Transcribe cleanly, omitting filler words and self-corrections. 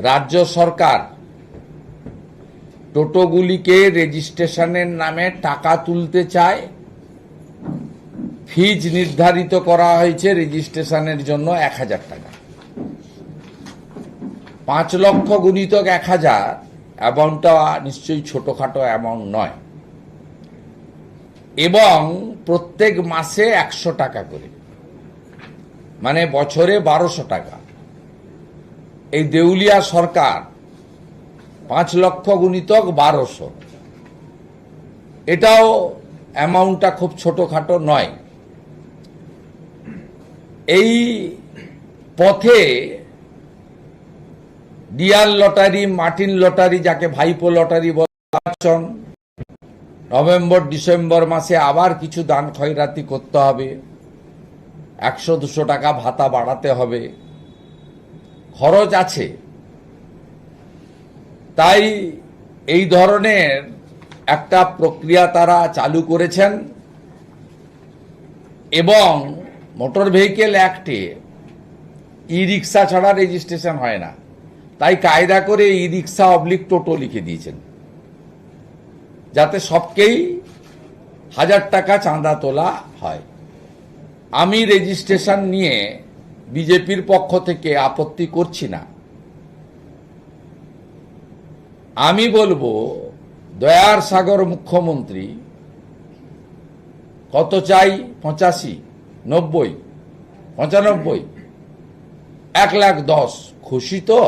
রাজ্য সরকার টোটোগুলিকে রেজিস্ট্রেশনের নামে টাকা তুলতে চায়। ফিজ নির্ধারিত করা হয়েছে রেজিস্ট্রেশনের জন্য ১,০০০ টাকা। ৫ লক্ষ গুণিতক ১,০০০, অ্যামাউন্টটা নিশ্চয়ই ছোটখাটো অ্যামাউন্ট নয়, এবং প্রত্যেক মাসে ১০০ টাকা করে, মানে বছরে ১২০০ টাকা। এই দেউলিয়া সরকার ৫ লক্ষ গুণিতক ১২০০, এটাও অ্যামাউন্টটা খুব ছোটখাটো নয়। এই পথে ডিয়ার লটারি, মার্টিন লটারি, যাকে ভাইপো লটারি বলছেন, নভেম্বর ডিসেম্বর মাসে আবার কিছু দান খয়রাতি করতে হবে, ১০০-২০০ টাকা ভাতা বাড়াতে হবে, খরচ আছে। তাই এই ধরনের একটা প্রক্রিয়া তারা চালু করেছেন, এবং মোটর ভেহিকেল অ্যাক্টে ই রিক্সা ছাড়া রেজিস্ট্রেশন হয় না। তাই কায়দা করে ই রিক্সা অবলিক টোটো লিখে দিয়েছেন, যাতে সবকেই ১,০০০ টাকা চাঁদা তোলা হয়। আমি রেজিস্ট্রেশন নিয়ে বিজেপির পক্ষ থেকে আপত্তি করছি না। আমি বলবো, দয়ার সাগর মুখ্যমন্ত্রী কত চাই? ৮৫, ৯০, ৯৫, ১,১০,০০০। খুশি তো?